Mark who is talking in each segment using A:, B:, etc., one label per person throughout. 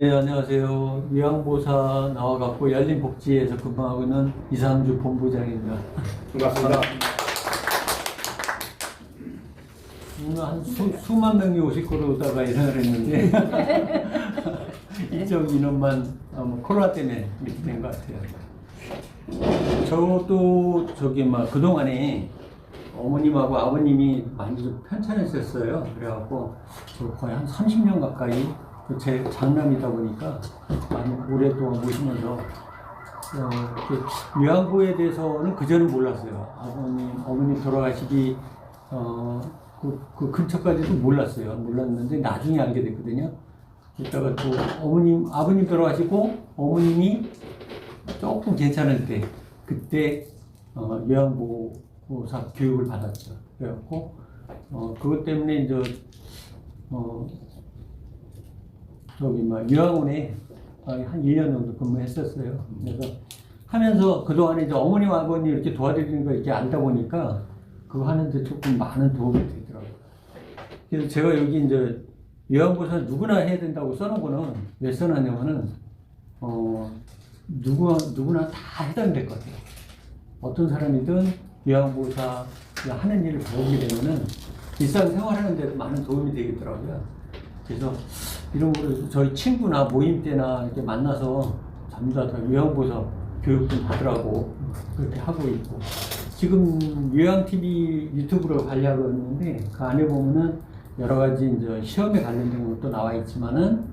A: 네, 안녕하세요. 요양보사 나와갖고 열린복지에서 근무하고 있는 이상주 본부장입니다.
B: 반갑습니다.
A: 오늘 한 수만 명이 오실 거로 오다가 예상을 했는데 일정 인원만 코로나 때문에 이렇게 된 것 같아요. 저도 그동안에 어머님하고 아버님이 많이 좀 편찮으셨어요. 그래갖고 저 거의 한 30년 가까이 제 장남이다 보니까 많이 오랫동안 모시면서 요양보에 대해서는 그전엔 몰랐어요. 어머님 돌아가시기 그 근처까지도 몰랐어요. 몰랐는데 나중에 알게 됐거든요. 이따가 또 아버님 돌아가시고 어머님이 조금 괜찮을 때 그때 요양보호사 교육을 받았죠. 그래갖고 그것 때문에 이제 요양원에 한 1년 정도 근무했었어요. 그래서 하면서 그동안에 이제 어머님, 아버님 이렇게 도와드리는 거 이렇게 알다 보니까 그거 하는데 조금 많은 도움이 되더라고요. 그래서 제가 여기 이제 요양보호사 누구나 해야 된다고 써놓은 거는 왜 써놨냐면은, 누구나 다 해당될 것 같아요. 어떤 사람이든 요양보호사 하는 일을 배우게 되면은 일상생활 하는 데도 많은 도움이 되겠더라고요. 그래서 이런 거를 저희 친구나 모임 때나 이렇게 만나서 전부 다 요양보호사 교육 좀 받으라고 그렇게 하고 있고, 지금 요양TV 유튜브를 관리하고 있는데 그 안에 보면은 여러 가지 이제 시험에 관련된 것도 나와 있지만은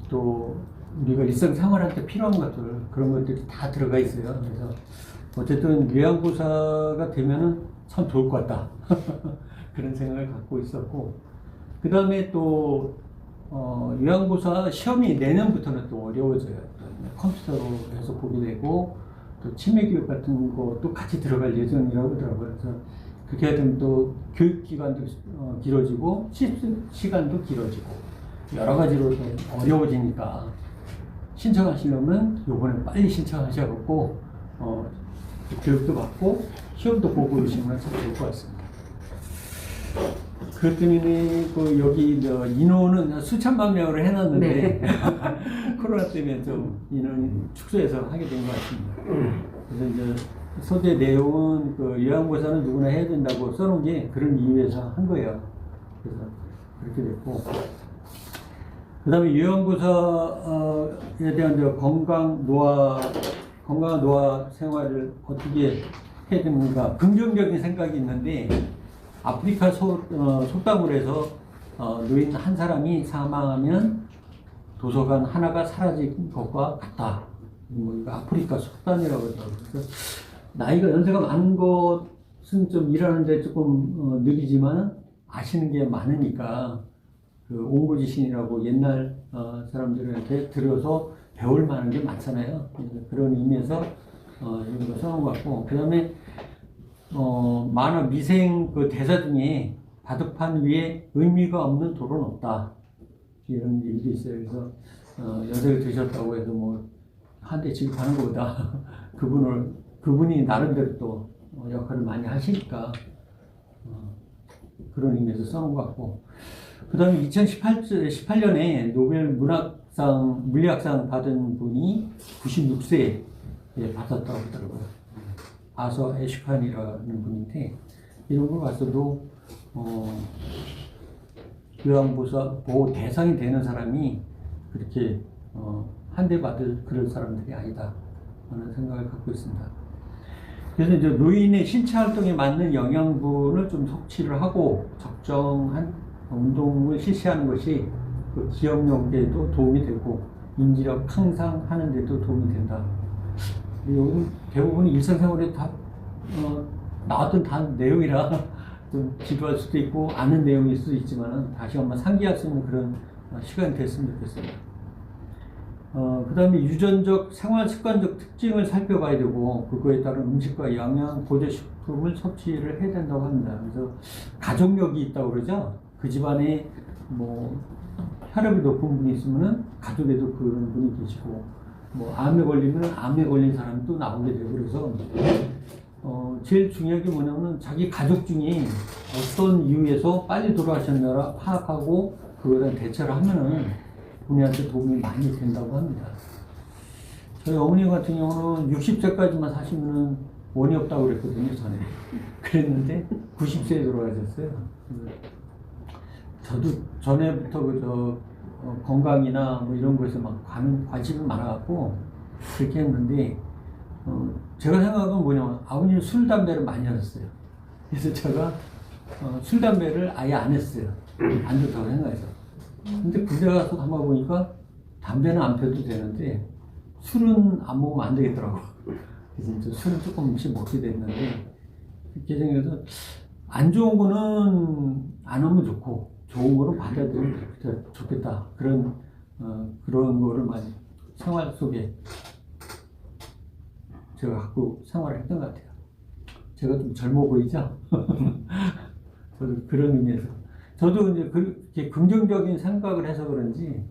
A: 또 우리가 일상생활할 때 필요한 것들, 그런 것들이 다 들어가 있어요. 그래서 어쨌든 요양보호사가 되면은 참 좋을 것 같다. 그런 생각을 갖고 있었고, 그 다음에 또 요양보호사 시험이 내년부터는 또 어려워져요. 컴퓨터로 해서 보게 되고, 또 치매교육 같은 것도 같이 들어갈 예정이라고 하더라고요. 그래서 그렇게 되면 또 교육기간도 길어지고, 시간도 길어지고, 여러 가지로 어려워지니까 신청하시려면 요번에 빨리 신청하셔갖고, 교육도 받고, 시험도 보고 오시면 참 좋을 것 같습니다. 그것 때문에 여기 인원은 수천만 명으로 해놨는데 네. 코로나 때문에 좀 인원이 축소해서 하게 된 것 같습니다. 그래서 이제 소재 내용은 요양보호사는 누구나 해야 된다고 써놓은 게 그런 이유에서 한 거예요. 그래서 그렇게 됐고, 그 다음에 요양보호사에 대한 건강한 노화 생활을 어떻게 해야 되는가, 긍정적인 생각이 있는데, 아프리카 속담으로 노인 한 사람이 사망하면 도서관 하나가 사라진 것과 같다. 아프리카 속담이라고 하더라고요. 그래서 나이가 연세가 많은 것은 좀 일하는데 조금 느리지만 아시는 게 많으니까 옹고지신이라고 옛날 사람들한테 들어서 배울 만한 게 많잖아요. 그런 의미에서 이런 거 써놓은 것 같고, 그 다음에 만화 미생 대사 중에 바둑판 위에 의미가 없는 돌은 없다, 이런 얘기도 있어요. 그래서 연세가 드셨다고 해서 한 대 지급하는 것보다 그분이 나름대로 또 역할을 많이 하시니까 그런 의미에서 써놓은 것 같고, 그 다음에 2018년에 노벨 물리학상 받은 분이 96세에 받았다고 하더라고요. 아서 애슈칸이라는 분인데, 이런 걸 봤어도 요양보호사 보호 대상이 되는 사람이 그렇게 한 대 받을 그런 사람들이 아니다 하는 생각을 갖고 있습니다. 그래서 이제 노인의 신체 활동에 맞는 영양분을 좀 섭취를 하고 적정한 운동을 실시하는 것이 기억력에도 도움이 되고 인지력 향상하는 데도 도움이 된다. 여기 대부분 일상생활에 다 나왔던 내용이라 좀 지루할 수도 있고 아는 내용일 수도 있지만 다시 한번 상기할 수 있는 그런 시간이 됐으면 좋겠습니다. 그 다음에 유전적 생활 습관적 특징을 살펴봐야 되고, 그거에 따른 음식과 영양 보조식품을 섭취를 해야 된다고 합니다. 그래서 가족력이 있다고 그러죠. 그 집안에 혈압이 높은 분이 있으면은 가족에도 그런 분이 계시고, 암에 걸리면 암에 걸린 사람도 나오게 되고, 그래서 제일 중요한 게 뭐냐면 자기 가족 중에 어떤 이유에서 빨리 돌아가셨나 파악하고 그거에 대한 대처를 하면은 본인한테 도움이 많이 된다고 합니다. 저희 어머니 같은 경우는 60세까지만 사시면은 원이 없다고 그랬거든요, 전에. 그랬는데 90세에 돌아가셨어요. 저도 전에부터 건강이나 뭐 이런 거에서 막 관심이 많아갖고 그렇게 했는데, 제가 생각은 뭐냐면 아버님이 술, 담배를 많이 하셨어요. 그래서 제가 술, 담배를 아예 안 했어요. 안 좋다고 생각해서. 근데 군대 가서 담아보니까 담배는 안 펴도 되는데 술은 안 먹으면 안 되겠더라고. 그래서 이제 술은 조금씩 먹게 됐는데, 그렇게 생겨서 안 좋은 거는 안 하면 좋고 좋은 거는 받아들이면 좋겠다. 그런 거를 많이 생활 속에 제가 갖고 생활을 했던 것 같아요. 제가 좀 젊어 보이죠? 저도 그런 의미에서. 저도 이제 그렇게 긍정적인 생각을 해서 그런지,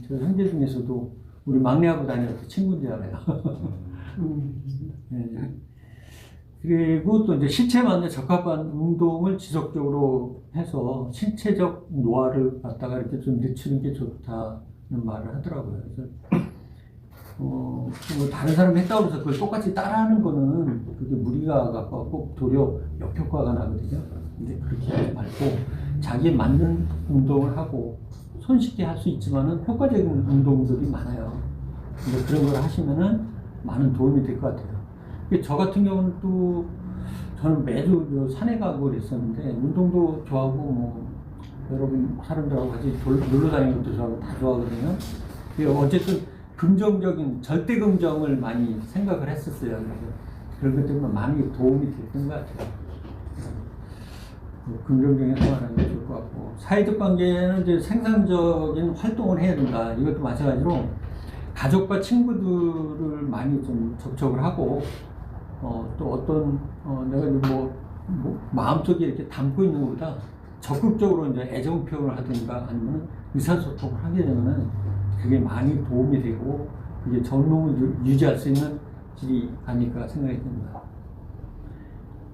A: 저 형제 중에서도 우리 막내하고 다녔던 친구인지 알아요. 네. 그리고 또 이제 신체만에 적합한 운동을 지속적으로 해서 신체적 노화를 갖다가 이렇게 좀 늦추는 게 좋다는 말을 하더라고요. 그래서 뭐 다른 사람이 했다고 해서 그걸 똑같이 따라하는 거는 그게 무리가 갖고 도리어 역효과가 나거든요. 근데 그렇게 하지 말고 자기에 맞는 운동을 하고 손쉽게 할 수 있지만은 효과적인 운동들이 많아요. 근데 그런 걸 하시면은 많은 도움이 될 것 같아요. 저 같은 경우는 또 저는 매주 산에 가고 그랬었는데 운동도 좋아하고 뭐 여러분 사람들하고 같이 놀러 다니는 것도 좋아하고 다 좋아하거든요. 어쨌든 긍정적인 절대 긍정을 많이 생각을 했었어요. 그래서 그런 것 때문에 많이 도움이 됐던 것 같아요. 긍정적인 생활하는 게 좋을 것 같고, 사회적 관계는 이제 생산적인 활동을 해야 된다. 이것도 마찬가지로 가족과 친구들을 많이 좀 접촉을 하고, 또 어떤 내가 이제 마음속에 이렇게 담고 있는 것보다 적극적으로 이제 애정 표현을 하든가 아니면 의사소통을 하게 되면은 그게 많이 도움이 되고 그게 젊음을 유지할 수 있는 길이 아닐까 생각이 듭니다.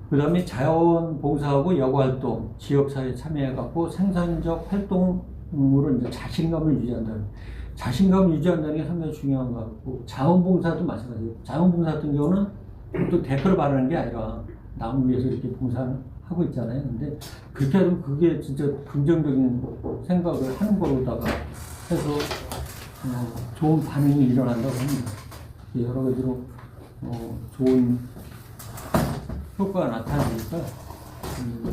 A: 그 다음에 자원봉사하고 여가활동, 지역사회에 참여해갖고 생산적 활동으로 이제 자신감을 유지한다. 자신감을 유지한다는 게 상당히 중요한 것 같고, 자원봉사도 마찬가지예요. 자원봉사 같은 경우는 또 댓글 바르는 게 아니라 남을 위해서 이렇게 봉사하고 있잖아요. 근데 그렇게 하면 그게 진짜 긍정적인 생각을 하는 거로다가 해서 좋은 반응이 일어난다고 합니다. 여러 가지로 좋은 효과가 나타나니까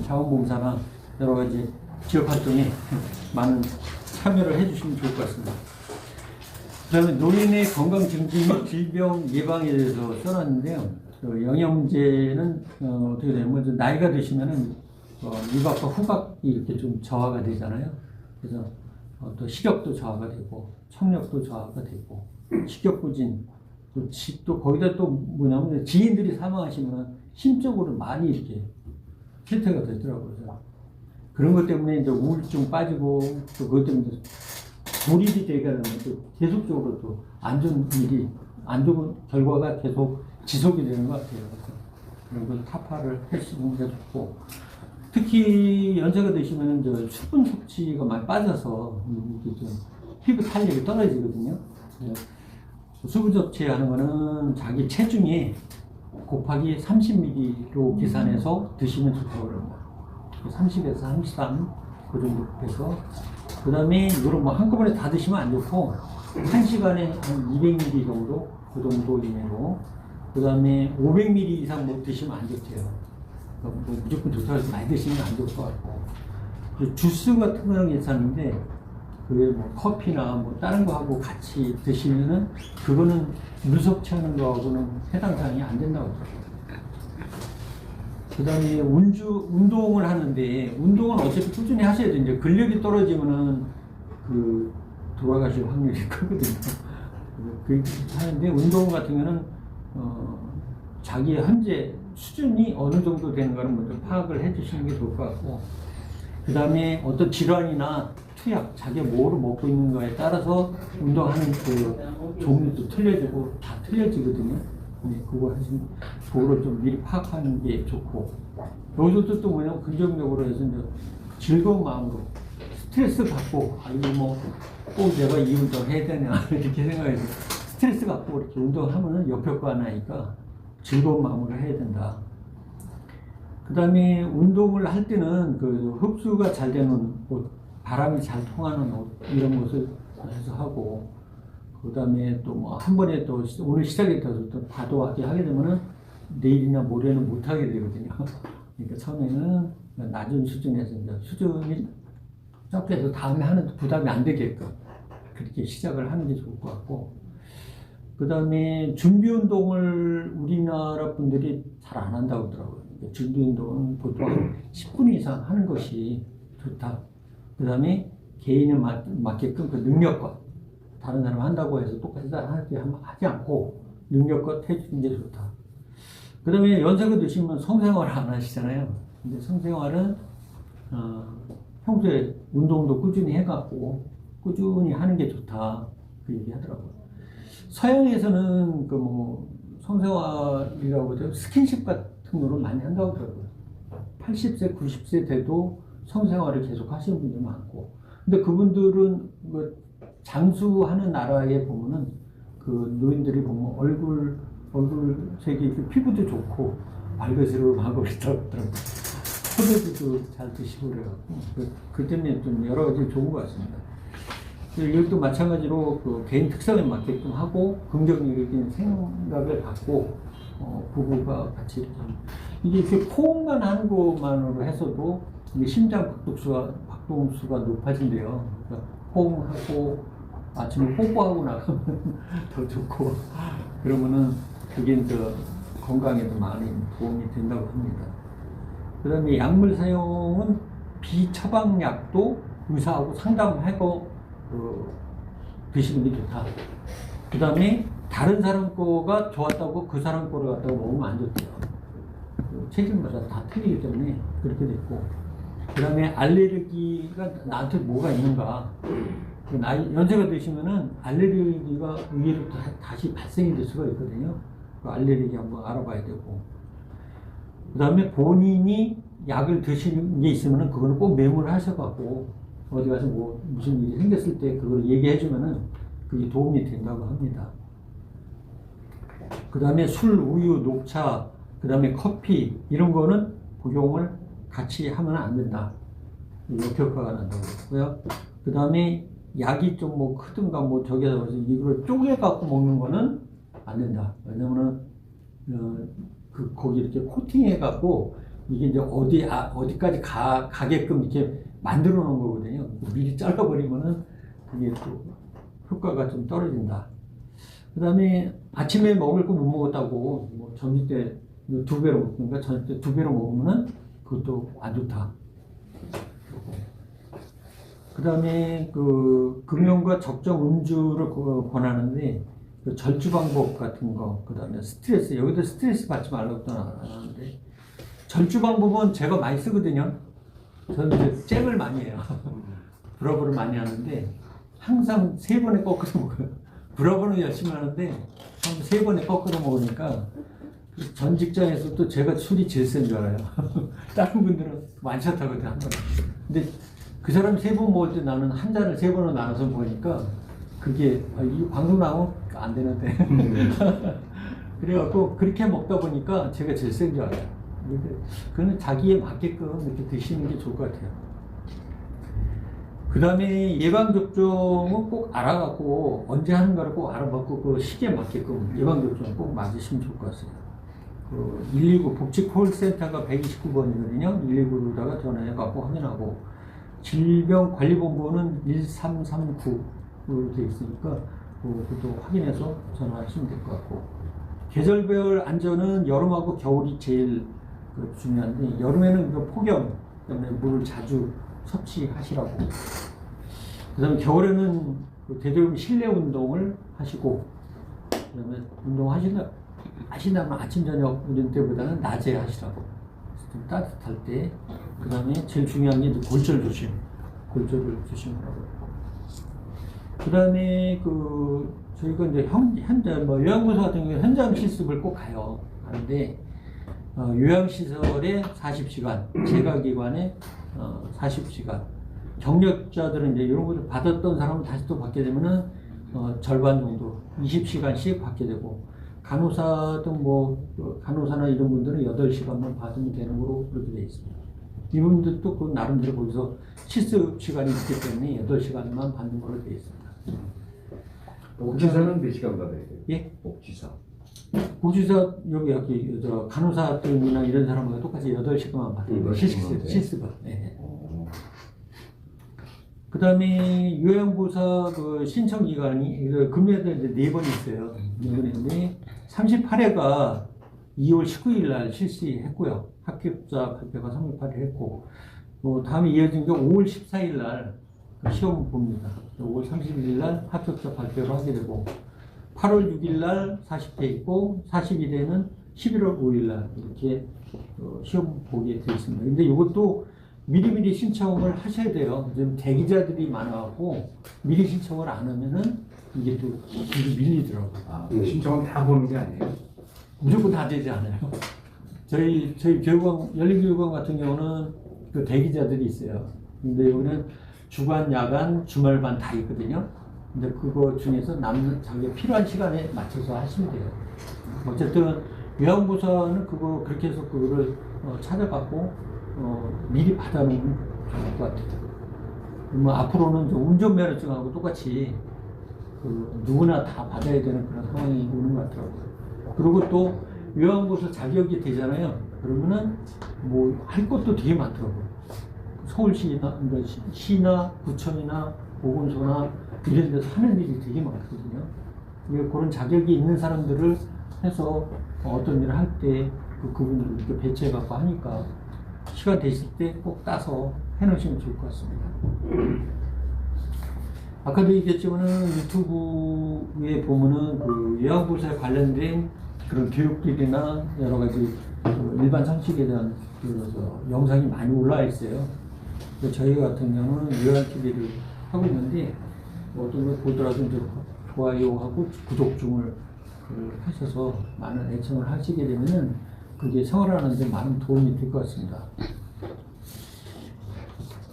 A: 자원봉사나 여러 가지 지역 활동에 많은 참여를 해주시면 좋을 것 같습니다. 그 다음에 노인의 건강 증진 및 질병 예방에 대해서 써놨는데요. 영양 문제는 어떻게 되냐면 나이가 드시면은 미각과 후각이 이렇게 좀 저하가 되잖아요. 그래서 또 시력도 저하가 되고 청력도 저하가 되고 식욕부진 또 거기다 또 뭐냐면 지인들이 사망하시면 심적으로 많이 이렇게 혜택가 되더라고요. 그런 것 때문에 이제 우울증 빠지고 또 그것 때문에 몰입이 되게 되면 또 계속적으로 또 안 좋은 일이 안 좋은 결과가 계속 지속이 되는 것 같아요. 그런 걸 타파를 해주는 게 좋고, 특히 연세가 되시면 이제 수분 섭취가 많이 빠져서 이렇게 좀 피부 탄력이 떨어지거든요. 수분 섭취하는 거는 자기 체중이 곱하기 30mg로 계산해서 드시면 좋다고 그럽니다. 30에서 33, 그 정도 해서. 그 다음에 이거를 뭐 한꺼번에 다 드시면 안 좋고, 1시간에 한 200mg 정도, 그 정도 이내로. 그 다음에 500ml 이상 못 드시면 안 좋대요. 뭐 무조건 좋다고 해서 많이 드시면 안 좋을 것 같고. 주스 같은 거는 괜찮은데, 그게 뭐 커피나 뭐 다른 거하고 같이 드시면은, 그거는 물 섭취하는 거하고는 해당 사항이 안 된다고 하더라고요. 그 다음에 운동을 하는데, 운동은 어차피 꾸준히 하셔야 돼요. 이제 근력이 떨어지면은 돌아가실 확률이 크거든요. 그렇게 하는데, 운동 같은 경우는, 자기의 현재 수준이 어느 정도 되는가를 먼저 파악을 해 주시는 게 좋을 것 같고, 그 다음에 어떤 질환이나 투약, 자기가 뭐를 먹고 있는 거에 따라서 운동하는 그 종류도 틀려지고 다 틀려지거든요. 네, 그거를 좀 미리 파악하는 게 좋고, 여기서도 또 뭐냐면 긍정적으로 해서 이제 즐거운 마음으로 스트레스 받고, 아, 이거 뭐, 꼭 내가 이 운동 해야 되냐, 이렇게 생각해서 스트레스 받고 이렇게 운동하면은 역효과가 나니까 즐거운 마음으로 해야 된다. 그 다음에 운동을 할 때는 그 흡수가 잘 되는 옷, 바람이 잘 통하는 옷, 이런 것을 해서 하고, 그 다음에 또 뭐 한 번에 또 오늘 시작했다고 또 과도하게 하게 되면은 내일이나 모레는 못 하게 되거든요. 그러니까 처음에는 낮은 수준에서 이제 수준이 적게해서 다음에 하는 부담이 안 되게끔 그렇게 시작을 하는 게 좋을 것 같고, 그 다음에 준비 운동을 우리나라 분들이 잘 안 한다고 하더라고요. 그러니까 준비 운동은 보통 한 10분 이상 하는 것이 좋다. 그 다음에 개인에 맞게끔 그 능력껏 다른 사람 한다고 해서 똑같이 하지 않고 능력껏 해주는 게 좋다. 그 다음에 연세가 드시면 성생활을 안 하시잖아요. 근데 성생활은 평소에 운동도 꾸준히 해갖고 꾸준히 하는 게 좋다. 그 얘기 하더라고요. 서양에서는 그 뭐 성생활이라고 해서 스킨십 같은 거를 많이 한다고 하더라고요. 80세, 90세 돼도 성생활을 계속 하시는 분들 많고. 근데 그분들은 그 장수하는 나라에 보면은 그 노인들이 보면 얼굴색이 피부도 좋고 말그스름하고 그렇다고 하더라고요. 소배도 잘 드시고 그래갖고 그 때문에 좀 여러 가지 좋은 것 같습니다. 이것도 마찬가지로 그 개인 특성에 맞게끔 하고 긍정적인 생각을 갖고 부부가 같이 이게 이렇게 포옹만 하는 것만으로 해서도 이게 심장 박동수가 높아진대요. 그러니까 포옹하고 아침에 뽀뽀하고 나가면 더 좋고 그러면은 그게 이제 건강에도 많이 도움이 된다고 합니다. 그 다음에 약물 사용은 비처방약도 의사하고 상담하고 드시는 게 좋다. 그 다음에 다른 사람 거가 좋았다고 그 사람 거를 갖다가 먹으면 안 좋대요. 체질마다 다 틀리기 때문에 그렇게 됐고, 그 다음에 알레르기가 나한테 뭐가 있는가. 연세가 드시면은 알레르기가 의외로 다시 발생이 될 수가 있거든요. 그 알레르기 한번 알아봐야 되고, 그 다음에 본인이 약을 드시는 게 있으면은 그거는 꼭 메모를 하셔갖고 어디 가서 뭐 무슨 일이 생겼을 때 그걸 얘기해주면은 그게 도움이 된다고 합니다. 그 다음에 술, 우유, 녹차, 그 다음에 커피 이런 거는 복용을 같이 하면 안 된다. 역효과가 난다고 했고요. 그 다음에 약이 좀 뭐 크든가 뭐 저기다 이걸 쪼개 갖고 먹는 거는 안 된다. 왜냐면은 거기 이렇게 코팅해 갖고 이게 이제 어디까지 가게끔 이렇게 만들어 놓은 거거든요. 미리 잘라버리면은 그게 또 효과가 좀 떨어진다. 그 다음에 아침에 먹을 거 못 먹었다고 뭐 점심 때 2배로 먹는가 저녁 때 2배로 먹으면은 그것도 안 좋다. 그 다음에 그 금연과 적정 음주를 권하는데 그 절주 방법 같은 거, 그 다음에 스트레스, 여기도 스트레스 받지 말라고 하는데 절주 방법은 제가 많이 쓰거든요. 저는 이제 잼을 많이 해요. 브라보를 많이 하는데 항상 3번에 꺾어서 먹어요. 브라보는 열심히 하는데 한 3번에 꺾어서 먹으니까 전 직장에서도 제가 술이 제일 센 줄 알아요. 다른 분들은 완샷하거든요, 한 번에. 근데 그 사람 3번 먹을 때 나는 한 잔을 3번으로 나눠서 먹으니까 그게 이 방송 나오면 안 되는데. 그래갖고 그렇게 먹다 보니까 제가 제일 센 줄 알아요. 그거는 자기에 맞게끔 이렇게 드시는 게 좋을 것 같아요. 그 다음에 예방접종은 꼭 알아갖고 언제 하는가를 꼭 알아봤고 그 시기에 맞게끔 예방접종 꼭 맞으시면 좋을 것 같습니다. 그 119 복지콜센터가 129번이거든요. 119로다가 전화해갖고 확인하고 질병관리본부는 1339로 되어 있으니까 그것도 확인해서 전화하시면 될 것 같고, 계절별 안전은 여름하고 겨울이 제일 중요한데 여름에는 그 폭염 때문에 물을 자주 섭취하시라고, 그 다음에 겨울에는 되도록 실내 운동을 하시고, 그 다음에 운동하신다면 아침 저녁 이런 때보다는 낮에 하시라고, 좀 따뜻할 때. 그 다음에 제일 중요한 게 골절 조심, 골절을 조심하라고. 그 다음에 저희가 이제 현장 요양보소 같은 경우에 현장 실습을 꼭 가요. 하는데 요양시설에 40시간, 재가기관에 40시간, 경력자들은 이제 이런 것을 받았던 사람은 다시 또 받게 되면은 절반 정도 20시간씩 받게 되고 간호사 등 간호사나 이런 분들은 8시간만 받으면 되는 거로 그렇게 되어 있습니다. 이분들도 그 나름대로 거기서 실습 시간이 있기 때문에 8시간만 받는 걸로 되어 있습니다.
B: 복지사는 몇 시간 받아야 돼요?
A: 예?
B: 복지사.
A: 복지사 여기 간호사 등이나 이런 사람하고 똑같이 8시간만 받는 거예요. 실습은. 네. 그 다음에 요양보호사 그 신청 기간이 금년에 이제 4번 있어요. 4번 있는데 38회가 2월 19일 날 실시했고요. 합격자 발표가 3월 8일 했고, 다음에 이어진 게 5월 14일 날 시험 봅니다. 5월 30일 날 합격자 발표를 하게 되고, 8월 6일 날 40회 있고, 40일에는 11월 5일 날 이렇게 시험 보게 되어 있습니다. 근데 이것도 미리미리 신청을 하셔야 돼요. 지금 대기자들이 많아갖고 미리 신청을 안 하면은 이게 또 밀리더라고요.
B: 신청은 다 보는 게 아니에요?
A: 무조건 다 되지 않아요. 저희 교육원, 열린교육원 같은 경우는 그 대기자들이 있어요. 근데 여기는 주간, 야간, 주말반 다 있거든요. 근데 그거 중에서 남는 자기가 필요한 시간에 맞춰서 하시면 돼요. 어쨌든 요양보호사는 그렇게 해서 그거를 찾아갖고 미리 받아놓으면 좋을 것 같아요. 앞으로는 운전면허증하고 똑같이 누구나 다 받아야 되는 그런 상황이 오는 것 같더라고요. 그리고 또 요양보호사 자격이 되잖아요. 그러면은 할 것도 되게 많더라고요. 서울시나 시나 구청이나 보건소나 이런 데서 하는 일이 되게 많거든요. 그런 자격이 있는 사람들을 해서 어떤 일을 할 때 그분들을 이렇게 배치해갖고 하니까 시간 되실 때 꼭 따서 해놓으시면 좋을 것 같습니다. 아까도 얘기했지만은 유튜브에 보면은 그 요양보호사에 관련된 그런 교육들이나 여러 가지 일반 상식에 대한 영상이 많이 올라와 있어요. 저희 같은 경우는 요양TV를 하고 있는데 어떤 걸 보더라도 이제 좋아요하고 구독 중을 하셔서 많은 애청을 하시게 되면은 그게 생활하는 데 많은 도움이 될 것 같습니다.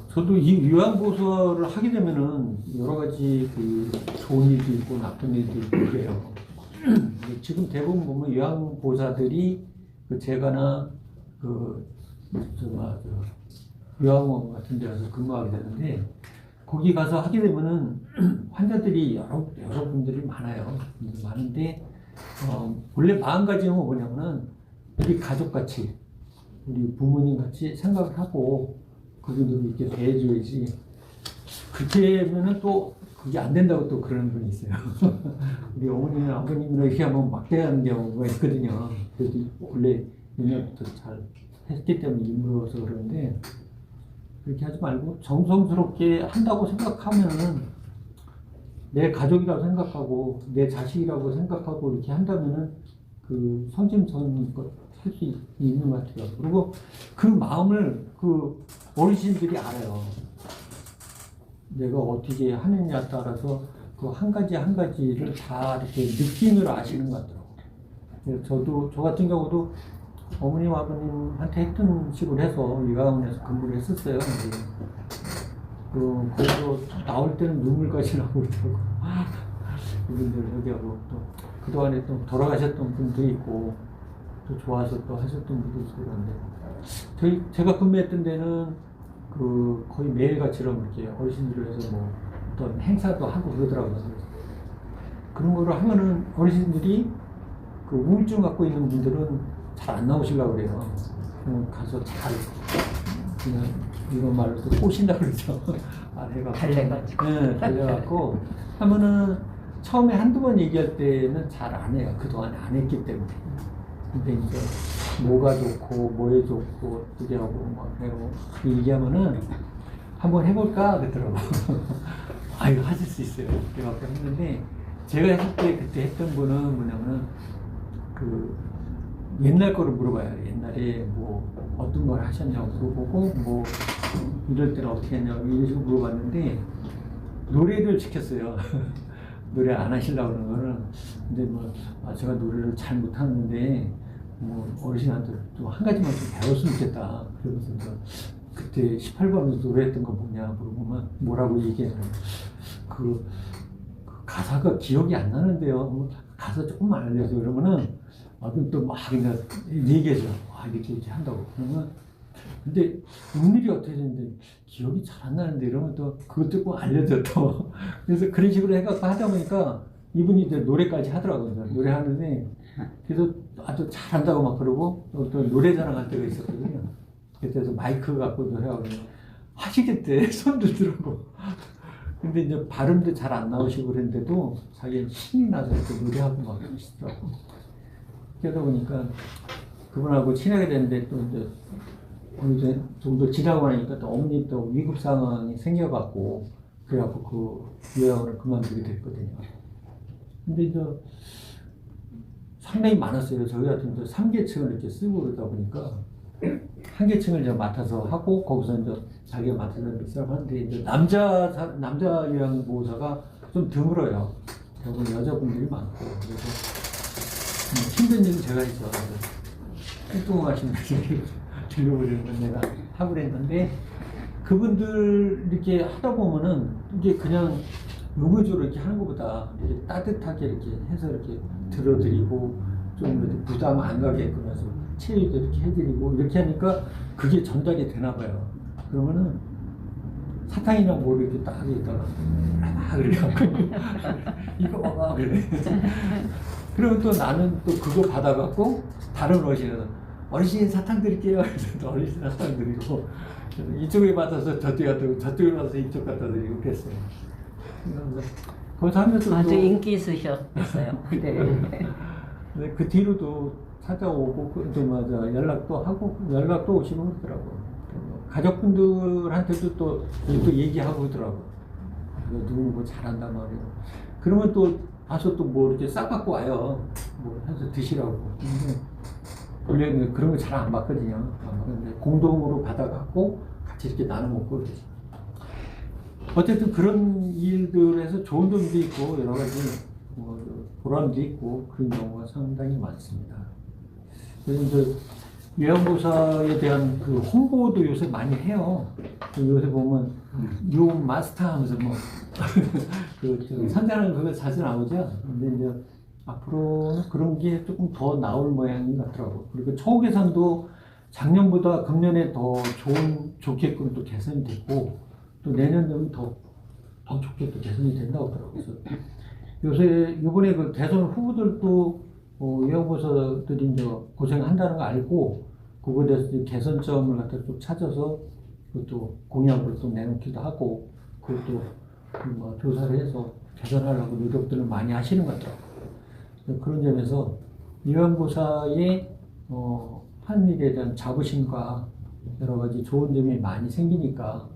A: 저도 이 요양보호사를 하게 되면은 여러 가지 좋은 일도 있고 나쁜 일도 있고 그래요. 지금 대부분 보면 요양보호사들이 제가나 요양원 같은 데 가서 근무하게 되는데 거기 가서 하게 되면은 환자들이 여러 분들이 많아요. 많은데 원래 마음가짐은 뭐냐면은 우리 가족같이 우리 부모님같이 생각을 하고 그분들을 이렇게 대해줘야지. 그렇게 하면은 또 그게 안 된다고 또 그러는 분이 있어요. 우리 어머니나 아버님이나 이렇게 하면 막대하는 경우가 있거든요. 그래도 원래 옛날부터 잘 했기 때문에 일물어서 그러는데 그렇게 하지 말고 정성스럽게 한다고 생각하면은 내 가족이라고 생각하고 내 자식이라고 생각하고 이렇게 한다면은 그 성심성의껏 할 수 있는 것 같아요. 그리고 그 마음을 어르신들이 알아요. 내가 어떻게 하느냐에 따라서 그 한 가지 한 가지를 다 이렇게 느낌으로 아시는 것 같더라고요. 저 같은 경우도 어머님, 아버님한테 했던 식으로 해서 요양원에서 근무를 했었어요. 거기서 나올 때는 눈물까지 나고 그러더라고요. 이분들 여기하고 또 그동안에 또 돌아가셨던 분도 있고 또 좋아서 또 하셨던 분도 있고 그런데 제가 근무했던 데는 거의 매일같이럼 이렇게 어르신들을 해서 어떤 행사도 하고 그러더라고요. 그런 거를 하면은 어르신들이 우울증 갖고 있는 분들은 잘 안 나오시려고 그래요. 가서 잘 그냥 이런 말로 또 꼬신다 그러죠.
C: 달래가지고.
A: 네, 달래갖고 하면은 처음에 한두 번 얘기할 때는 잘 안 해요. 그동안 안 했기 때문에. 근데 이제 뭐가 좋고 뭐에 좋고 어떻게 하고 막 해고 얘기하면은 한번 해볼까 그러더라고. 아유 하실 수 있어요. 그렇게 했는데 제가 했을 때 그때 했던 분은 뭐냐면은 옛날 거를 물어봐요. 옛날에 어떤 걸 하셨냐고 물어보고 이럴 때는 어떻게 했냐고 이런 식으로 물어봤는데 노래를 시켰어요. 노래 안 하시려고 그러는 거는. 근데 제가 노래를 잘 못하는데 어르신한테 좀 한 가지만 좀 배웠으면 좋겠다. 그러면서 그때 18번에서 노래했던 거 뭐냐 물어보면 뭐라고 얘기해요. 그 가사가 기억이 안 나는데요. 뭐 가사 조금만 알려줘 그러면은 또막 그냥 얘기해줘. 이렇게 한다고. 그러면 근데 오늘이 어떻게 됐는데 기억이 잘 안 나는데 이러면 또 그것 조금 알려줘 또. 그래서 그런 식으로 해갖고 하다 보니까 이분이 이제 노래까지 하더라고요. 노래하는데 그래서 아주 잘한다고 막 그러고 또 노래 자랑할 때가 있었거든요. 그때서 마이크 갖고도 해요. 하시겠대 손 들더라고. 근데 이제 발음도 잘 안 나오시고 그랬는데도 자기는 신이 나서 이렇게 노래하고 막 그러시더라고. 그러다 보니까 그분하고 친하게 됐는데 또 이제 좀 더 지나고 나니까 또 어머니 또 위급 상황이 생겨갖고 그래갖고 그 요양원을 그만두게 됐거든요. 근데 이제 상당히 많았어요. 저희 같은 또 3계층을 이렇게 쓰고 그러다 보니까 한 계층을 이제 맡아서 하고 거기서 이제 자기가 맡아서 믹서를 하는데 이제 남자 요양보호사가 좀 드물어요. 대부분 여자분들이 많고 그래서 힘든 일은 제가 했죠. 뚱뚱하신 분들이 들려보려는 건 내가 하고 그랬는데 그분들 이렇게 하다 보면은 이게 그냥 의무적으로 이렇게 하는 것보다 이렇게 따뜻하게 이렇게 해서 이렇게 들어드리고 좀 이렇게 부담 안 가게끔 해서 체유도 이렇게 해드리고 이렇게 하니까 그게 전달이 되나 봐요. 그러면은 사탕이나 뭐 이렇게 딱 있다가 그래갖고 이거 먹어 그래. 그러면 또 나는 또 그거 받아갖고 다른 어르신 사탕 드릴게요. 그래서 어르신 사탕 드리고 이쪽에 받아서 저쪽에 갖다 드리고 저쪽에 받아서 이쪽 갖다 드리고 그랬어요. 거기서 하면서
C: 아주
A: 또
C: 인기 있으셨어요. 네.
A: 네, 그 뒤로도 찾아오고 또 맞아 연락도 하고 연락도 오시고 그러더라고. 가족분들한테도 또 얘기하고 그러더라고. 누구 뭐 잘한단 말이에요. 그러면 또 와서 또 뭐 이렇게 싹 갖고 와요. 뭐 해서 드시라고. 근데 원래 그런 거 잘 안 받거든요. 근데 공동으로 받아갖고 같이 이렇게 나눠 먹고 그러지. 어쨌든 그런 일들에서 좋은 점도 있고 여러 가지 뭐 보람도 있고 그런 경우가 상당히 많습니다. 그래서 이제 요양보호사에 대한 그 홍보도 요새 많이 해요. 요새 보면 요 마스터 하면서 뭐 그 선전하는 그거 자주 나오죠. 근데 이제 앞으로는 그런 게 조금 더 나올 모양인 것 같더라고. 그리고 처우 개선도 작년보다 금년에 더 좋게끔 또 개선이 됐고 또 내년 되면 더 좋게 또 개선이 된다고 하더라고요. 그래서 요새 이번에 그 대선 후보들도 요양보호사들이 이제 고생한다는 거 알고 그거에 대해서 개선점을 갖다 좀 찾아서 그것도 공약을 또 내놓기도 하고 그것도 뭐 조사를 해서 개선하려고 노력들을 많이 하시는 것 같더라고요. 그런 점에서 요양보호사의 한 일에 대한 자부심과 여러 가지 좋은 점이 많이 생기니까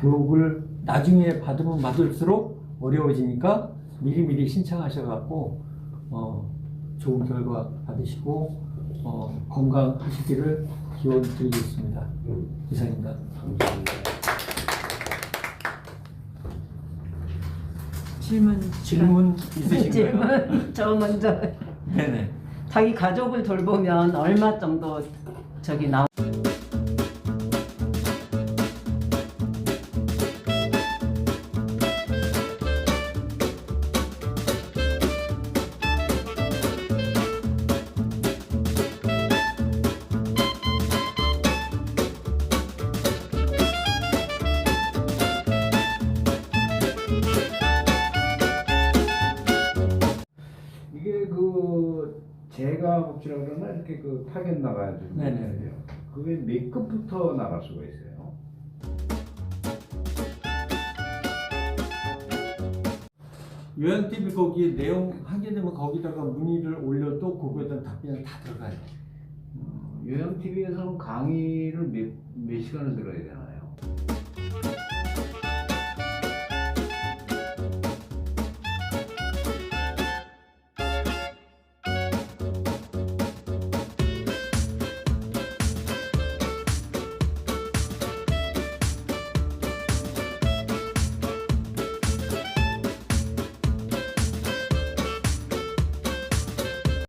A: 교육을 나중에 받으면 받을수록 어려워지니까 미리미리 신청하셔갖고 좋은 결과 받으시고 건강하시기를 기원 드리겠습니다. 이상입니다. 질문 있으신가요?
C: 질문 저 먼저.
A: 네네.
C: 자기 가족을 돌보면 얼마 정도 나오?
B: 이게 그 제가 복지라고 그러나 이렇게 그 파견 나가야 되는
A: 네네.
B: 거예요. 그게 몇 급부터 나갈 수가 있어요?
A: 요양TV 거기에 내용 하게 되면 거기다가 문의를 올려도 그거에 대한 답변이 다 들어가요.
B: 요양 TV에서는 강의를 몇 시간을 들어야 되나요?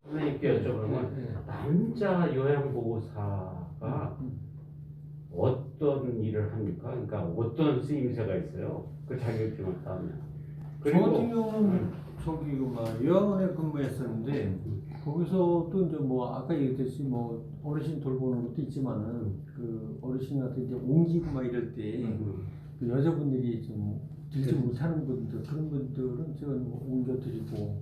D: 선생님께 여쭤보면 남자 요양보호사가 어떤 어떤 일을 합니까? 그러니까 어떤 쓰임새가 있어요? 그 자격증을 따면.
A: 저 같은 경우는 저기 막 요양원에 근무했었는데 거기서 또 이제 뭐 아까 얘기했듯이 뭐 어르신 돌보는 것도 있지만은 그 어르신한테 이제 옮기고 막 이럴 때 그 여자분들이 좀 들지 못하는 분들 그런 분들은 제가 뭐 옮겨드리고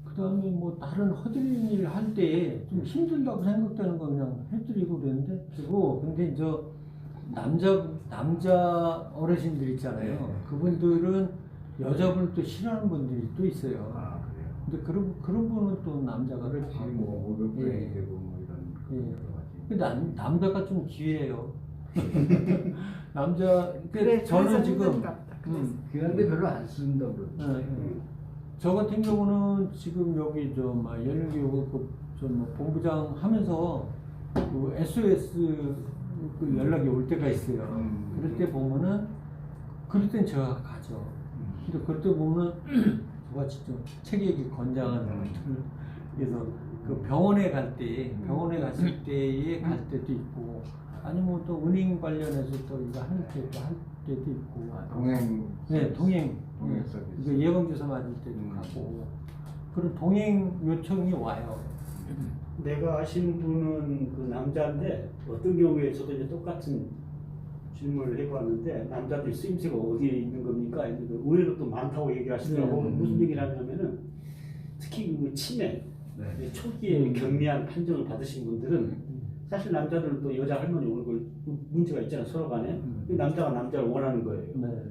A: 그다음에 뭐 다른 허드렛 일 할 때 좀 힘들다고 생각되는 거 그냥 해드리고 그랬는데 그리고 근데 이제 남자 어르신들 있잖아요. 그분들은 여자분을 또 싫어하는 분들이 또 있어요.
B: 아 그래요.
A: 근데 그런 분은 또 남자가
B: 그렇지
A: 하고.
B: 뭐 목욕탕이
A: 예.
B: 되고 뭐 이런
A: 예.
B: 여러 가지.
A: 근데 남자가 좀 귀해요. 남자 저는
E: 그래서
A: 지금
E: 힘든가 보다. 그래서.
B: 귀한데 별로 안 쓴다 그러죠.
A: 저 같은 경우는 지금 여기 저막 연령교육 그뭐 본부장 하면서 그 SOS 그 연락이 올 때가 있어요. 그럴 때 보면은 그럴 땐 제가 가죠. 근데 그럴 때 보면 저가 직접 체격이 건장한 분들 그래서 그 병원에 갔을 때에 갈 때도 있고 아니면 또 은행 관련해서 또 이거 할 때도 있고
B: 동행
A: 동행
B: 서비스.
A: 이거 예방주사 맞을 때도 가고 그런 동행 요청이 와요.
F: 내가 아시는 분은 그 남자인데 어떤 경우에 저도 이제 똑같은 질문을 해보았는데 남자들 쓰임새가 어디에 있는 겁니까? 했는데 의외로 또 많다고 얘기하시더라고. 무슨 얘기를 하냐면은 특히 그 치매 초기에 경미한 판정을 받으신 분들은 사실 남자들도 여자 할머니 오는 걸 문제가 있잖아 서로 간에. 남자가 남자를 원하는 거예요.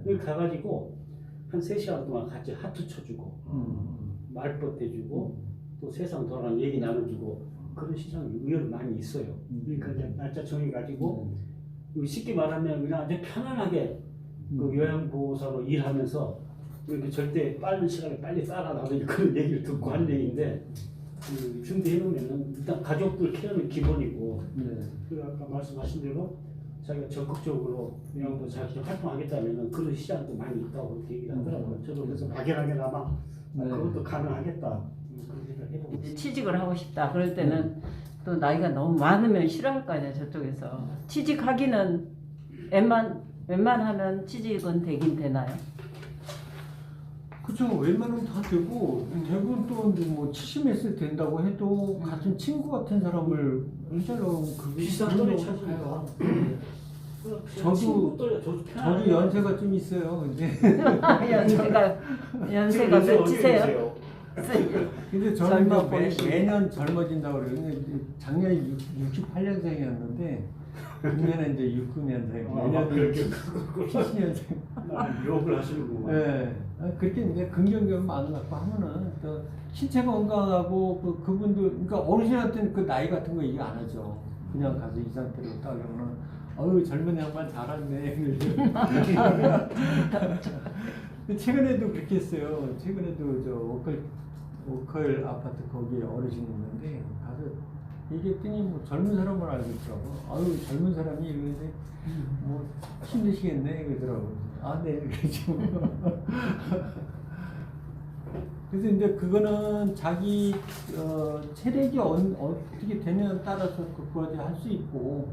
F: 여기 가가지고 한 3시간 동안 같이 하트 쳐주고 말벗 해주고 또 세상 돌아가는 얘기 나눠주고 그런 시장이 의외로 많이 있어요. 그러니까 이제 날짜 정해가지고 쉽게 말하면 그냥 아주 편안하게 그 요양보호사로 일하면서 이렇게 절대 빠른 시간에 빨리 따라나가는 그런 얘기를 듣고 하는 얘기인데 준비해놓으면은 일단 가족들 케어는 기본이고 그리고 아까 말씀하신 대로 자기가 적극적으로 요양보호사 활동하겠다면은 그런 시장도 많이 있다고 그렇게 얘기를 하더라고요. 저도 그래서 막연하게나마 그것도 가능하겠다 그런 생각을 해보고
C: 이제
F: 있습니다.
C: 취직을 하고 싶다. 그럴 때는 또 나이가 너무 많으면 싫어할 거 아니야 저쪽에서. 취직하기는 웬만하면 취직은 되긴 되나요?
A: 그쵸. 웬만하면 다 되고 대부분 또 뭐 70몇 된다고 해도 같은 친구 같은 사람을 일자로 그게
F: 비싼
A: 그런
F: 돈이
A: 경우가
F: 찾으니까.
A: 봐요.
F: 저도
A: 저도 연세가 좀 있어요. 근데
C: 연세가 몇이세요?
A: 근데 저는
C: 젊어
A: 뭐
C: 보이시네.
A: 매년 젊어진다고 그래요. 근데 작년에 68년생이었는데 작년에 이제 69년생, 내년에
F: 그렇게
A: 70년생.
F: 욕을 하시는구만.
A: 네. 그렇게 이제 긍정적으로 마음 갖고 하면은 또 신체 건강하고 그분들 그러니까 어르신한테는 그 나이 같은 거 얘기 안 하죠. 그냥 가서 이 상태로 따르면 어유 젊은 양반 잘하네. 최근에도 그렇게 했어요. 최근에도 저 오컬 아파트 거기에 어르신이 있는데 가서 얘기했더니 뭐 젊은 사람을 알고 있더라고. 아유 젊은 사람이 이러는데 뭐 힘드시겠네 그러더라고. 아 네 그렇죠. 그래서 이제 그거는 자기 체력이 어떻게 되냐에 따라서 그거까지 할 수 있고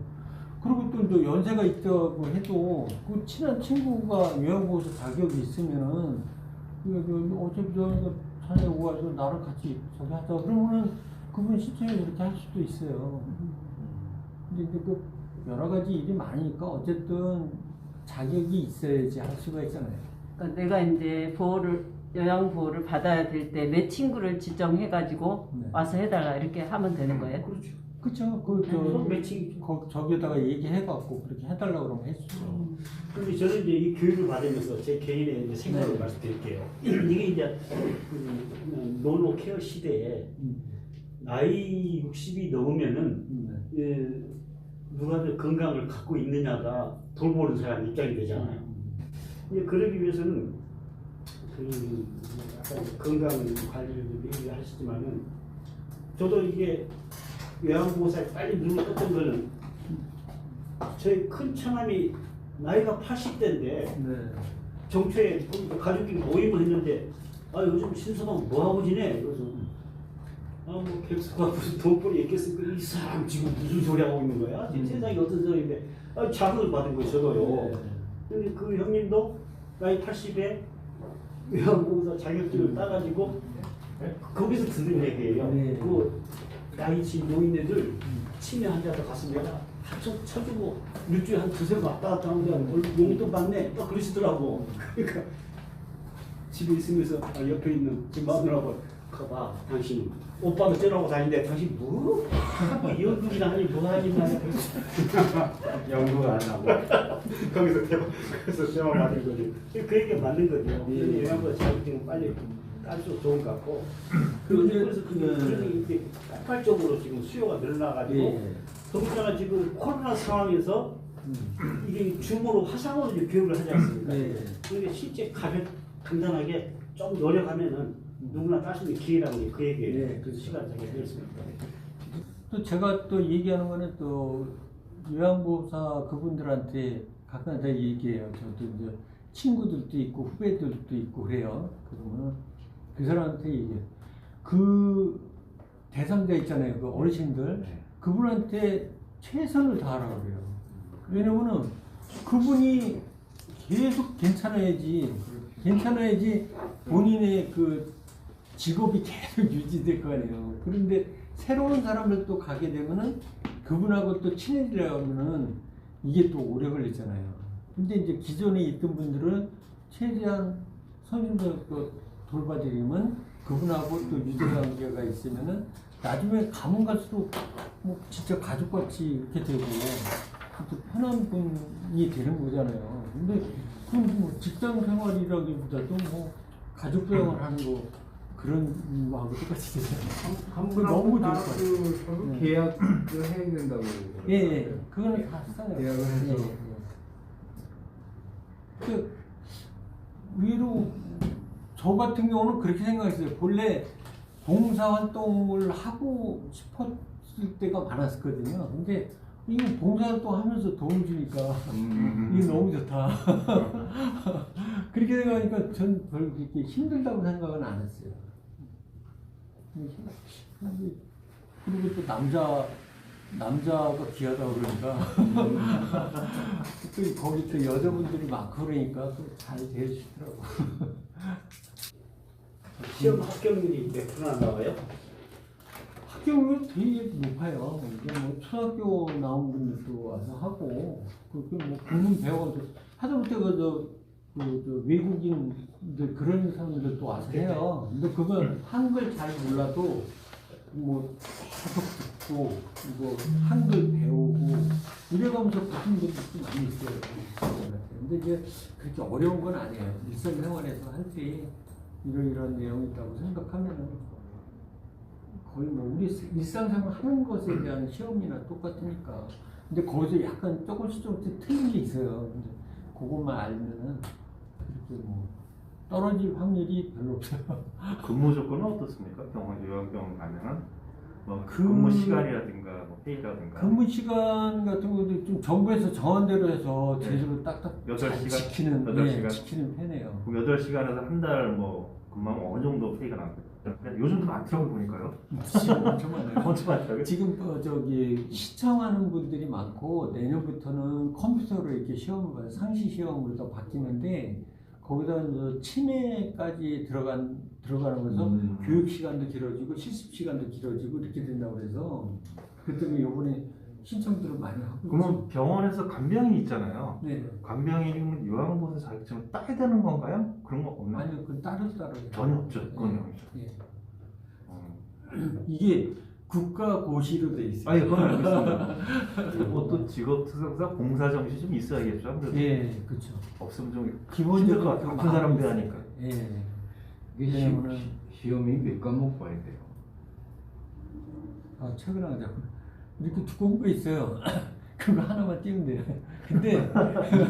A: 그리고 또 이제 연세가 있다고 해도 그 친한 친구가 요양보호사 자격이 있으면은 어차피 저 산에 오가서 나랑 같이 저기 하자 그러면은 그분 신청해 그렇게 할 수도 있어요. 근데 이제 그 여러 가지 일이 많으니까 어쨌든 자격이 있어야지 할 수가 있잖아요.
C: 그러니까 내가 이제 요양 보호를 받아야 될 때 내 친구를 지정해가지고
A: 네.
C: 와서 해달라 이렇게 하면 되는 거예요?
F: 그렇죠.
A: 그쵸. 저기에다가 얘기해갖고 그렇게 해달라고 그러면 해주죠.
F: 근데 저는 이제 이 교육을 받으면서 제 개인의 이제 생각을
A: 네.
F: 말씀드릴게요. 이게 이제 노노 케어 시대에 나이 60이 넘으면은 누가 더 건강을 갖고 있느냐가 돌보는 사람 입장이 되잖아요. 이제 그러기 위해서는 그 약간 건강 관리를 얘기하시지만은 저도 이게 요양보호사에 빨리 눈을 떴던 거는 저희 큰 처남이 나이가 80대인데 정초에 가족끼리 모임을 했는데 아 요즘 신서방 뭐하고 지내? 그래서 뭐 백수가 무슨 돈벌이 있겠으니까 이 사람 지금 무슨 소리 하고 있는 거야? 지금 세상이 어떤 사람인데 자극을 받은 거예요, 저도요.
A: 네.
F: 근데 그 형님도 나이 80에 요양봉사 자격증을 따가지고 거기서 듣는 얘기예요.
A: 네.
F: 그 나이 친 노인네들 치매 환자도 갔으면 내가 한참 쳐주고 일주일에 한 두세 번 왔다 갔다 하는데 용돈 받네 또 그러시더라고. 그러니까 집에 있으면서 옆에 있는 집 마누라고 가봐 당신 오빠도 쩌라고 다니는데 당신 뭐? 이 연극이나 하니 뭐 하니 하니
D: 연구가 안 하고.
F: 거기서 그래서 대화 받은 거지. 그 얘기가 맞는 거죠. 근데 영양보다 자격증은 빨리 딸수록 좋은 것 같고. 그래서 그런 이렇게 폭발적으로 지금 수요가 늘어나가지고
A: 예.
F: 더군다나 지금 코로나 상황에서 이게 줌으로 화상으로 이제 교육을 하지 않습니까?
A: 네.
F: 그런데 실제 간단하게 좀 노력하면은 누구나 딸 수 있는 기회라는 그 얘기예요.
A: 네.
F: 그래서 시간 되겠습니다.
A: 또 제가 또 얘기하는 거는 또 요양보호사 그분들한테 가끔 제가 얘기해요. 저도 이제 친구들도 있고 후배들도 있고 그래요. 그러면 그 사람한테 얘기해요. 그 대상자 있잖아요. 그 어르신들 그분한테 최선을 다하라고 그래요. 왜냐면은 그분이 계속 괜찮아야지 본인의 그 직업이 계속 유지될 거 아니에요. 그런데 새로운 사람들 또 가게 되면은 그분하고 또 친해지려면은 이게 또 오래 걸리잖아요. 근데 이제 기존에 있던 분들은 최대한 선생님들 돌봐드리면 그분하고 또 유대관계가 있으면은 나중에 가면 갈수록 뭐 진짜 가족같이 이렇게 되고 또 편한 분이 되는 거잖아요. 근데 그럼 뭐 직장 생활이라기보다도 뭐 가족 생활하는 거 그런 거하고 똑같이 되잖아요.
B: 한
A: 너무
B: 분하고 다
A: 좋을 것
B: 그
A: 네.
B: 계약을 해야 된다고.
A: 예, 예. 그거는 다 써요.
B: 계약을 해서.
A: 예, 예. 그 위로 저 같은 경우는 그렇게 생각했어요. 본래 봉사활동을 하고 싶었을 때가 많았었거든요. 근데 이거 봉사활동 하면서 도움 주니까 이게 너무 좋다. 그렇게 생각하니까 전 별로 그렇게 힘들다고 생각은 안 했어요. 그리고 또 남자가 귀하다고 그러니까 또 거기 또 여자분들이 많고 그러니까 또 잘 대해주시더라고.
F: 시험 합격률이 몇 프로나 나와요?
A: 합격률 되게 높아요. 이제 뭐 초등학교 나온 분들도 와서 하고, 그렇게 뭐 국문 배워도 하다못해 저 외국인들 그런 사람들도 와서 해요. 근데 그건 한글 잘 몰라도 뭐 계속 듣고 이거 한글 배우고 이래가면서 붙은 분들도 많이 있어요. 근데 이제 그렇게 어려운 건 아니에요. 일상생활에서 할 때 이런 내용이 있다고 생각하면은 거의 뭐 우리 일상생활 하는 것에 대한 시험이나 똑같으니까. 근데 거기서 약간 조금씩 틀린 게 있어요. 근데 그것만 알면은 그렇게 뭐 떨어질 확률이 별로 없어요.
E: 근무 조건은 어떻습니까? 요양병원 가면은 뭐
A: 그-
E: 근무 시간이라든가 뭐 페이라든가
A: 근무 시간 같은 것도 좀 정부에서 정한 대로 해서 제대로 딱딱
E: 여덟
A: 잘
E: 시간?
A: 지키는
E: 여덟
A: 네,
E: 시간?
A: 지키는 편이에요.
E: 그럼 8시간에서 한 달 뭐 근무하면 어느 정도 페이가 나거든요. 요즘도 많더라고 보니까요.
A: 지금 엄청 많아요.
E: 엄청 많더라고요.
A: 지금 저기 시청하는 분들이 많고 내년부터는 컴퓨터로 이렇게 시험을 봐요. 상시 시험으로 또 바뀌는데 거기다 이제 치매까지 들어가면서 교육 시간도 길어지고 실습 시간도 길어지고 이렇게 된다고 그래서 그 때문에 이번에 신청들을 많이 하고
E: 그러면 병원에서 간병인이 있잖아요.
A: 네.
E: 간병인이면 요양보호사 자격증을 따야 되는 건가요? 그런 거 없나요?
A: 아니요, 그 따로
E: 전혀 없죠. 그건
A: 예.
E: 어.
A: 이게 국가고시로 돼 있어요.
E: 아니 그건 알겠습니다. 그것도 직업 특성상 봉사 정신이 좀 있어야겠죠. 아무래도
A: 예, 그렇죠.
E: 없으면 좀 힘들
A: 기본적으로
E: 것 같아요. 아픈 사람들 하니까.
A: 예.
B: 이게
A: 왜냐면은
B: 시험이 몇 과목 봐야 돼요?
A: 아, 최근에 하자. 이렇게 두꺼운 거 있어요. 그거 하나만 띄우면 돼요. 근데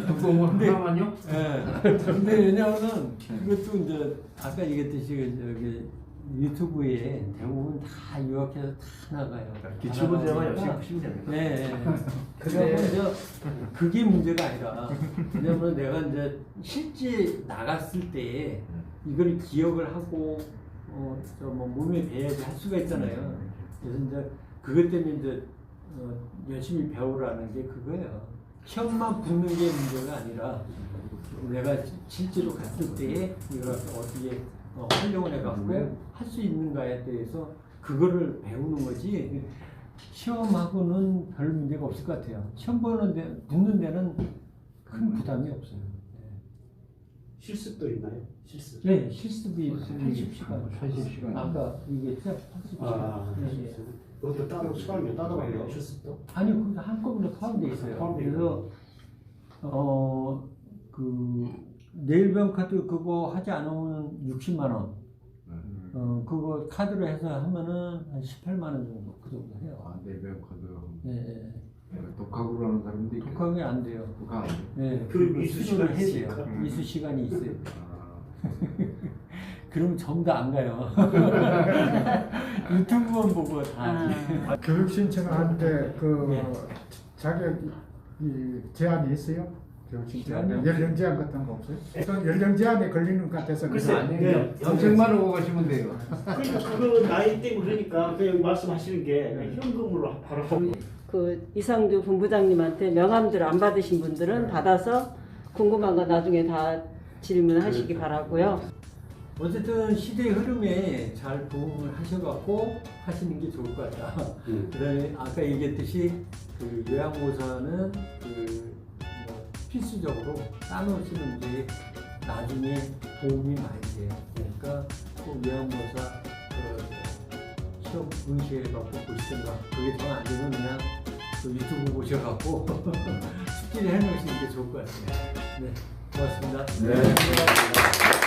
B: 두꺼운 거
A: 근데-
B: 하나만요?
A: 예. 근데 왜냐하면 그것도 이제 아까 얘기했듯이 저기 유튜브에 대부분 다 요약해서 다 나가요.
E: 기출문제만
A: 다
E: 열심히
A: 나가니까
E: 푸시면 됩니다.
A: 네. 그래서 이제 그게 문제가 아니라 왜냐면 내가 이제 실제 나갔을 때 이걸 기억을 하고 저 뭐 몸에 배야지 할 수가 있잖아요. 그래서 이제 그것 때문에 이제 열심히 배우라는 게 그거예요. 시험만 붙는 게 문제가 아니라 내가 실제로 갔을 때에 이걸 어떻게 활용을 해갖고 할 수 있는가에 대해서 그거를 배우는 거지 시험하고는 별 문제가 없을 것 같아요. 시험 붙는 데는 큰 부담이 없어요.
F: 실습도 있나요? 실습.
A: 네, 실습이 80시간.
B: 80시간.
A: 아까 얘기했죠? 80시간.
F: 아,
A: 네,
F: 실습. 그것도 따로 수강료 따로 받나요? 실습도?
A: 아니, 그게 한꺼번에 포함되어 있어요.
F: 포함되어
A: 그래서, 내일병 카드 그거 하지 않으면 60만원. 그거 카드로 해서 하면은 한 18만원 정도, 그 정도 해요.
B: 아, 내병 카드.
A: 네,
B: 독학으로 하는 사람도 있겠네.
A: 독학이 안 돼요.
B: 독학 안 돼.
A: 네,
F: 그 이수
A: 수료를
F: 시간이
A: 해야 돼요.
F: 있으니까.
A: 이수 시간이 있어요.
B: 아,
A: 그럼 전부 다 안 가요. 유튜브만 보고 다 하지.
G: 교육 신청을 할 때 그
A: 네.
G: 자격 이 제한이 있어요? 교육 신청
A: 제한이요?
G: 연령 제한 같은 거 없어요? 그 연령 제한에 걸리는 것 같아서
F: 글쎄,
G: 그거
B: 아니에요.
F: 네.
B: 영생만 오고 가시면 돼요.
F: 그러니까 그 나이 때문에 그러니까 그냥 말씀하시는 게 현금으로 바로 하고
C: 그 이상주 본부장님한테 명함들 안 받으신 분들은 받아서 궁금한 거 나중에 다 질문하시기 바라고요.
A: 어쨌든 시대의 흐름에 잘 부응을 하셔갖고 하시는 게 좋을 것 같다. 그다음에 아까 얘기했듯이 그 요양보호사는 뭐 필수적으로 따놓으시는 게 나중에 도움이 많이 돼요. 그러니까 꼭 요양보호사 시험 응시해갖고 보시든가 그게 정 안 되면 그냥 그 유튜브 보셔갖고 숙지를 해놓으시는 게 좋을 것 같아요. 네, 고맙습니다.
B: 네.